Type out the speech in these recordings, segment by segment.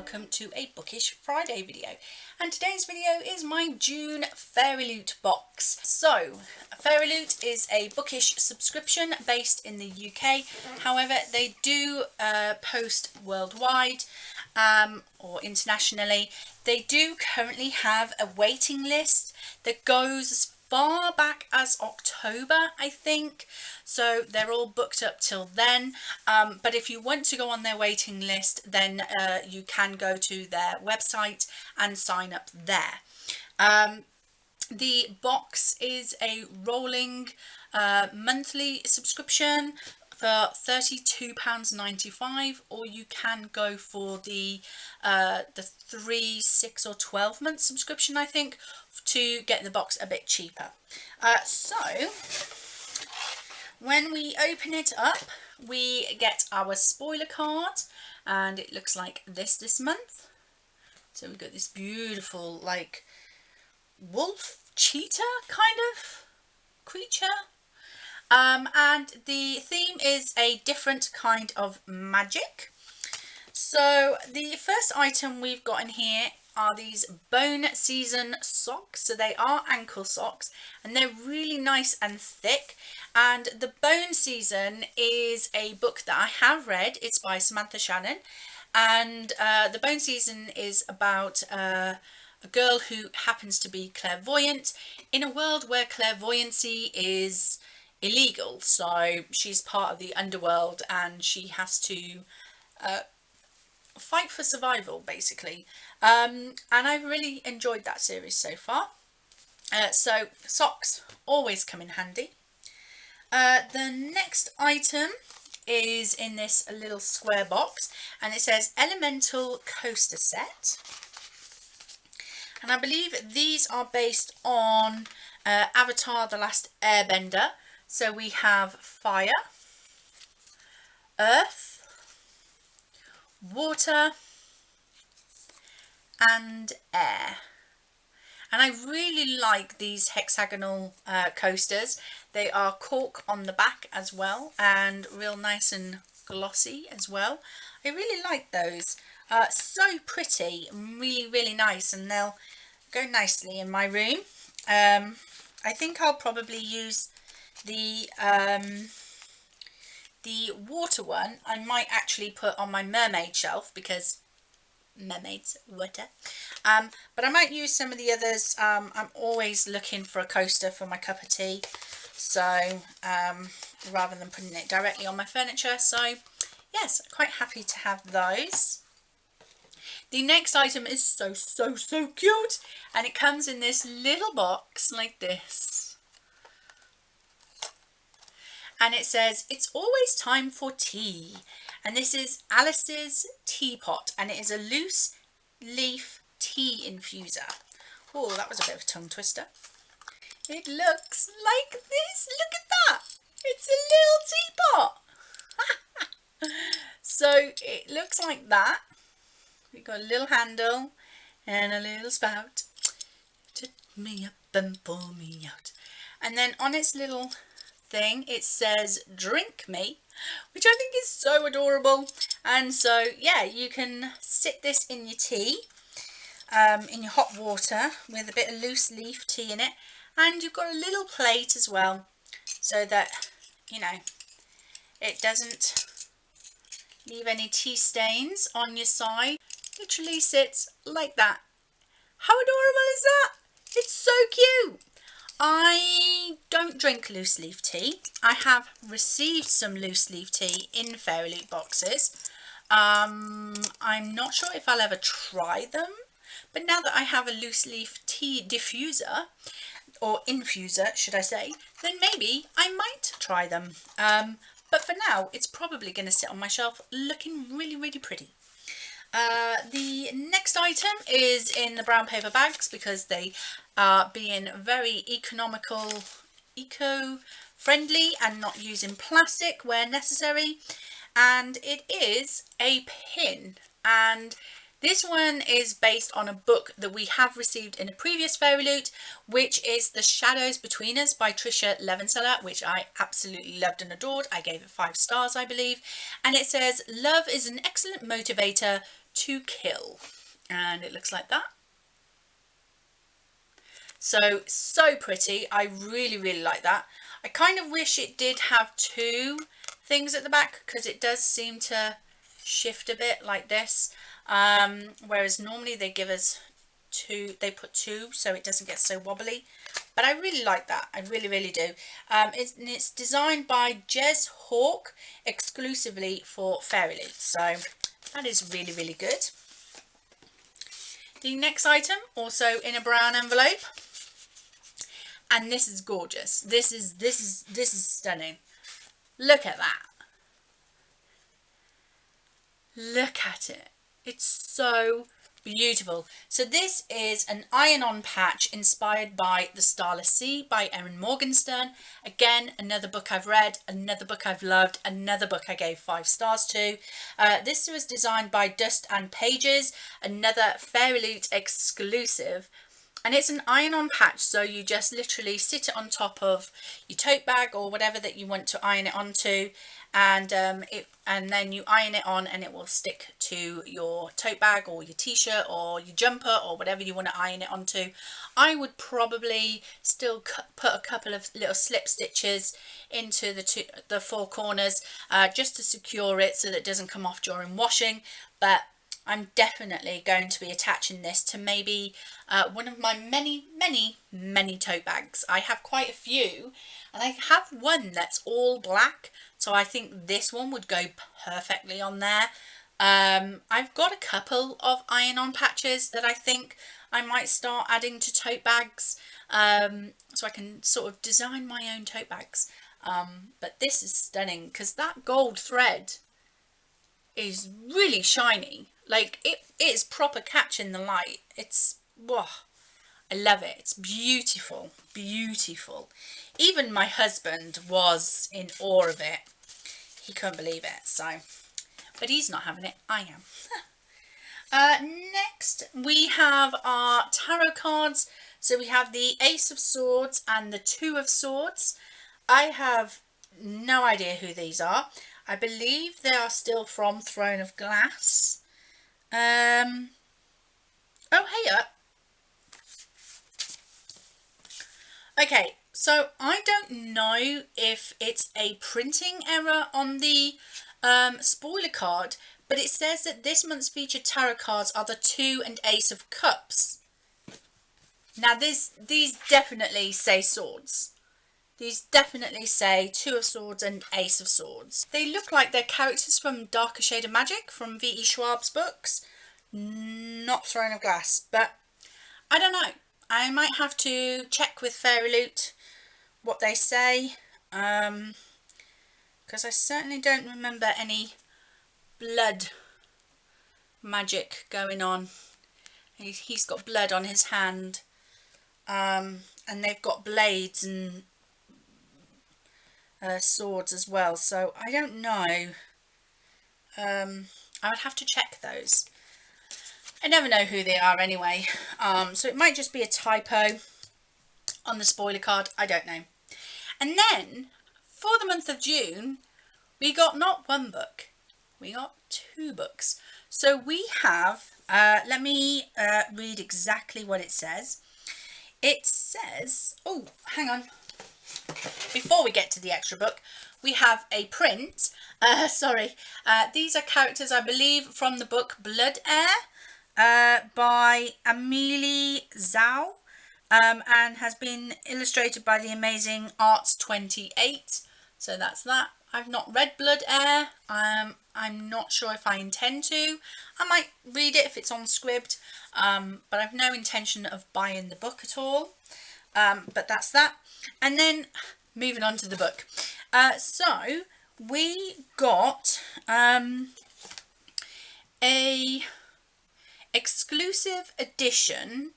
welcome to a Bookish Friday video. And today's video is my June Fairyloot box. So, Fairyloot is a bookish subscription based in the UK. However, they do post worldwide or internationally. They do currently have a waiting list that goes as far back as October, I think, so they're all booked up till then, but if you want to go on their waiting list, then you can go to their website and sign up there. The box is a rolling monthly subscription for £32.95, or you can go for the 3, 6 or 12 month subscription, I think, to get the box a bit cheaper. So when we open it up, we get our spoiler card, and it looks like this month. So we've got this beautiful like wolf cheetah kind of creature. And the theme is a different kind of magic. So the first item we've got in here are these bone season socks. So they are ankle socks and they're really nice and thick. And the Bone Season is a book that I have read. It's by Samantha Shannon, and the Bone Season is about a girl who happens to be clairvoyant in a world where clairvoyancy is illegal. So she's part of the underworld and she has to fight for survival, basically. And I've really enjoyed that series so far. So socks always come in handy. The next item is in this little square box, and it says Elemental Coaster Set. And I believe these are based on Avatar: The Last Airbender. So we have fire, earth, water and air. And I really like these hexagonal coasters. They are cork on the back as well, and real nice and glossy as well. I really like those. So pretty, really nice, and they'll go nicely in my room. I think I'll probably use the water one. I might actually put on my mermaid shelf because mermaids, water. But I might use some of the others. I'm always looking for a coaster for my cup of tea, so rather than putting it directly on my furniture. So yes, quite happy to have those. The next item is so cute, and it comes in this little box like this, and it says it's always time for tea. And this is Alice's teapot, and it is a loose leaf tea infuser. Oh, that was a bit of a tongue twister. It looks like this. Look at that. It's a little teapot. So it looks like that. We've got a little handle and a little spout. Tip me up and pour me out. And then on its little thing it says drink me, which I think is so adorable. And so yeah, you can sit this in your tea, in your hot water with a bit of loose leaf tea in it, and you've got a little plate as well, so that, you know, it doesn't leave any tea stains on your side. Literally sits like that. How adorable is that? It's so cute. I don't drink loose leaf tea. I have received some loose leaf tea in Fairyloot boxes. I'm not sure if I'll ever try them, but now that I have a loose leaf tea diffuser, or infuser should I say, then maybe I might try them. But for now it's probably going to sit on my shelf looking really pretty. The next item is in the brown paper bags because they are being very economical, eco-friendly, and not using plastic where necessary. And it is a pin, and this one is based on a book that we have received in a previous Fairyloot, which is The Shadows Between Us by Trisha Levenseller, which I absolutely loved and adored. I gave it 5 stars, I believe. And it says, love is an excellent motivator to Kill, and it looks like that. So pretty. I really like that. I kind of wish it did have two things at the back, because it does seem to shift a bit like this, whereas normally they give us two, they put two so it doesn't get so wobbly. But I really like that. I really do. It's designed by Jez Hawk exclusively for Fairyloot, so that is really good. The next item, also in a brown envelope, and this is gorgeous. This is stunning. Look at that. Look at it. It's so beautiful. So this is an iron-on patch inspired by The Starless Sea by Erin Morgenstern. Again, another book I've read, another book I've loved, another book I gave 5 stars to. This was designed by Dust and Pages, another Fairyloot exclusive. And it's an iron-on patch, so you just literally sit it on top of your tote bag or whatever that you want to iron it onto, and then you iron it on and it will stick to your tote bag or your t-shirt or your jumper or whatever you want to iron it onto. I would probably still put a couple of little slip stitches into the 4 corners just to secure it so that it doesn't come off during washing, but I'm definitely going to be attaching this to maybe one of my many tote bags. I have quite a few, and I have one that's all black, so I think this one would go perfectly on there. I've got a couple of iron-on patches that I think I might start adding to tote bags, so I can sort of design my own tote bags. But this is stunning because that gold thread is really shiny. Like, it is proper catching the light. It's, whoa, I love it. It's beautiful, beautiful. Even my husband was in awe of it. He couldn't believe it, so. But he's not having it, I am. Next, we have our tarot cards. So we have the Ace of Swords and the Two of Swords. I have no idea who these are. I believe they are still from Throne of Glass. Oh, hey up. Okay, so I don't know if it's a printing error on the spoiler card, but it says that this month's featured tarot cards are the 2 and Ace of Cups. Now these definitely say swords. These definitely say 2 of Swords and Ace of Swords. They look like they're characters from Darker Shade of Magic from V.E. Schwab's books. Not Throne of Glass, but I don't know. I might have to check with Fairyloot what they say, because I certainly don't remember any blood magic going on. He's got blood on his hand, and they've got blades and swords as well, so I don't know. I would have to check those. I never know who they are anyway, so it might just be a typo on the spoiler card, I don't know. And then for the month of June we got not one book, we got 2 books. So we have, let me read exactly what it says. It says, oh hang on, before we get to the extra book, we have a print. These are characters, I believe, from the book Blood Heir by Amelie Zhao, and has been illustrated by the amazing Arts 28. So that's that. I've not read Blood Heir. I'm not sure if I intend to. I might read it if it's on Scribd, but I've no intention of buying the book at all. But that's that. And then moving on to the book. So we got a exclusive edition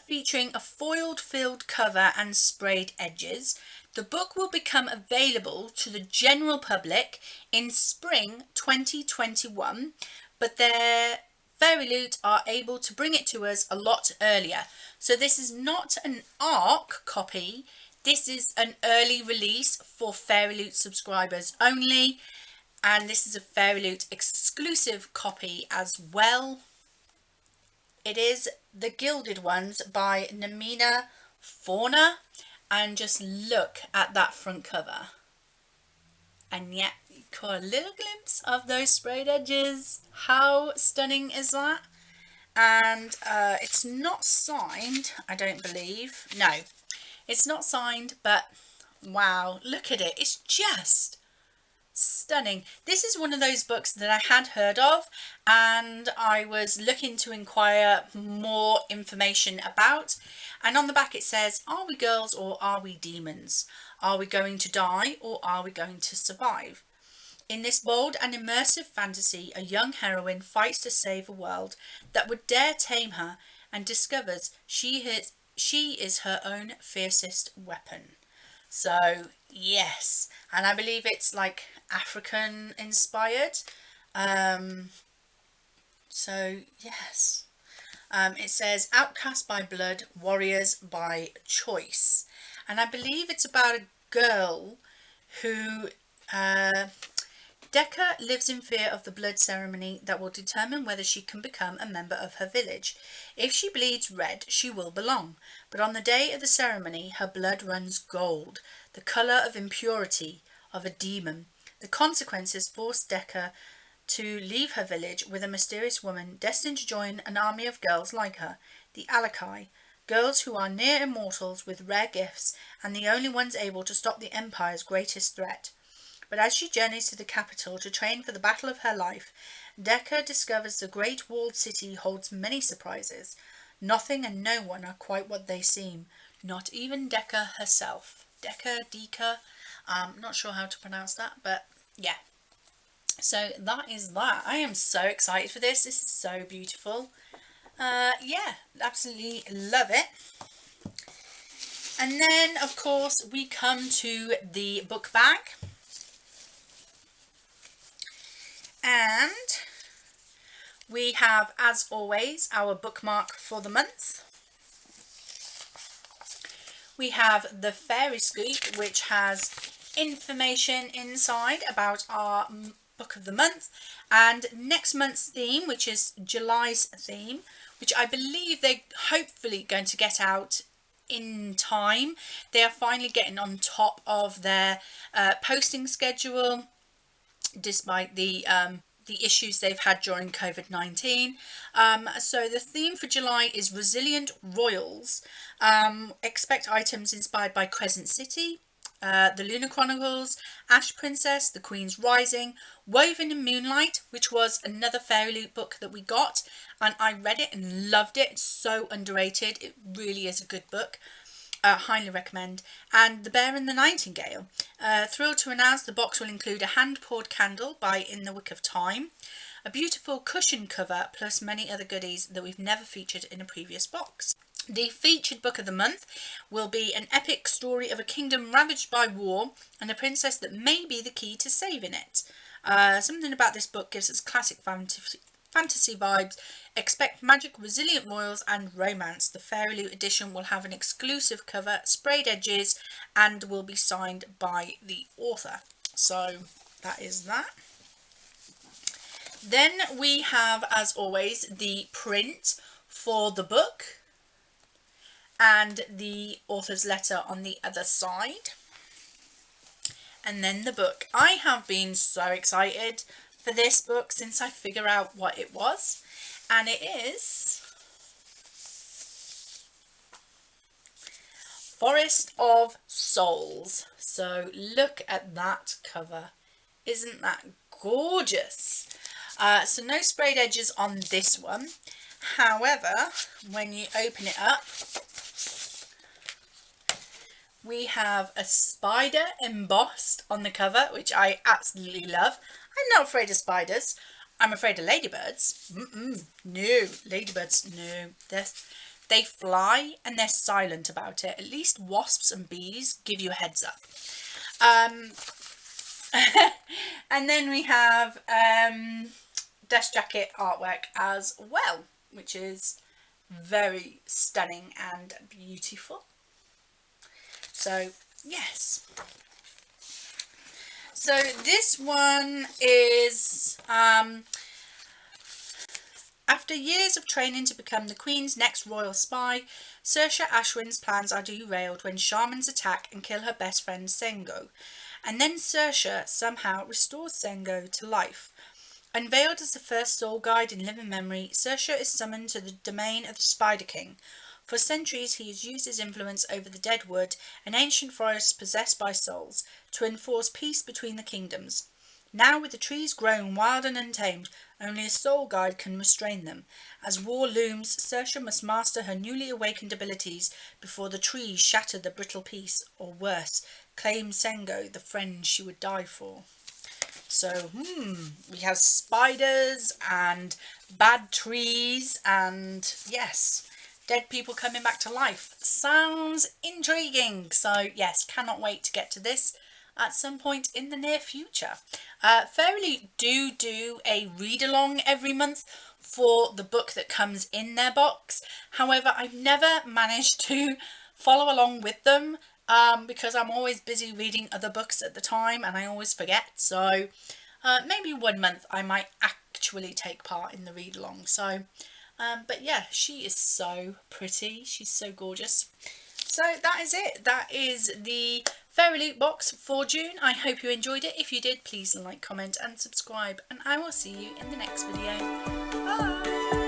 featuring a foiled filled cover and sprayed edges. The book will become available to the general public in spring 2021, but their Fairyloot are able to bring it to us a lot earlier. So this is not an ARC copy, this is an early release for Fairyloot subscribers only. and this is a Fairyloot exclusive copy as well. It is The Gilded Ones by Namina Fauna, and just look at that front cover, and yet you caught a little glimpse of those sprayed edges. How stunning is that? And it's not signed, I don't believe. No, it's not signed, but wow, look at it. It's just stunning. This is one of those books that I had heard of, and I was looking to inquire more information about, and on the back it says, are we girls or are we demons? Are we going to die or are we going to survive? In this bold and immersive fantasy, a young heroine fights to save a world that would dare tame her, and discovers she is her own fiercest weapon. So yes, and I believe it's like African inspired. So yes, it says outcast by blood, warriors by choice, and I believe it's about a girl who Decca lives in fear of the blood ceremony that will determine whether she can become a member of her village. If she bleeds red, she will belong, but on the day of the ceremony her blood runs gold, the colour of impurity, of a demon. The consequences force Decca to leave her village with a mysterious woman destined to join an army of girls like her, the Alakai, girls who are near immortals with rare gifts and the only ones able to stop the Empire's greatest threat. But as she journeys to the capital to train for the battle of her life, Decca discovers the great walled city holds many surprises. Nothing and no one are quite what they seem, not even Decca herself. Decca, not sure how to pronounce that, but yeah. So that is that. I am so excited for this. This is so beautiful. Yeah, absolutely love it. And then, of course, we come to the book bag. And we have, as always, our bookmark for the month. We have the Fairy Scoop, which has information inside about our book of the month, and next month's theme, which is July's theme, which I believe they're hopefully going to get out in time. They are finally getting on top of their posting schedule, despite the issues they've had during COVID-19. So the theme for July is Resilient Royals. Expect items inspired by Crescent City, the Lunar Chronicles, Ash Princess, The Queen's Rising, Woven in Moonlight, which was another Fairyloot book that we got, and I read it and loved it. It's so underrated. It really is a good book. Highly recommend. And The Bear and the Nightingale. Thrilled to announce the box will include a hand-poured candle by In the Wick of Time, a beautiful cushion cover, plus many other goodies that we've never featured in a previous box. The featured book of the month will be an epic story of a kingdom ravaged by war and a princess that may be the key to saving it. Something about this book gives us classic fantasy vibes. Expect magic, resilient royals and romance. The Fairyloot edition will have an exclusive cover, sprayed edges, and will be signed by the author. So that is that. Then we have, as always, the print for the book and the author's letter on the other side. And then the book. I have been so excited for this book since I figured out what it was. And it is Forest of Souls. So look at that cover. Isn't that gorgeous? So no sprayed edges on this one. However, when you open it up, we have a spider embossed on the cover, which I absolutely love. I'm not afraid of spiders. I'm afraid of ladybirds. No, ladybirds, no. They fly and they're silent about it. At least wasps and bees give you a heads up. And then we have desk jacket artwork as well, which is very stunning and beautiful. So yes. So this one is after years of training to become the Queen's next royal spy, Saoirse Ashwin's plans are derailed when shamans attack and kill her best friend Sengo. And then Saoirse somehow restores Sengo to life. Unveiled as the first soul guide in living memory, Saoirse is summoned to the domain of the Spider King. For centuries he has used his influence over the Deadwood, an ancient forest possessed by souls, to enforce peace between the kingdoms. Now, with the trees grown wild and untamed, only a soul guide can restrain them. As war looms, Saoirse must master her newly awakened abilities before the trees shatter the brittle peace, or worse, claim Sengo, the friend she would die for. So, we have spiders and bad trees and, yes, dead people coming back to life. Sounds intriguing. So, yes, cannot wait to get to this at some point in the near future. Fairyloot do a read-along every month for the book that comes in their box. However, I've never managed to follow along with them because I'm always busy reading other books at the time and I always forget. So maybe one month I might actually take part in the read-along. So, but yeah, she is so pretty. She's so gorgeous. So that is it. That is the Fairyloot box for June. I hope you enjoyed it. If you did, please like, comment and subscribe. And I will see you in the next video. Bye!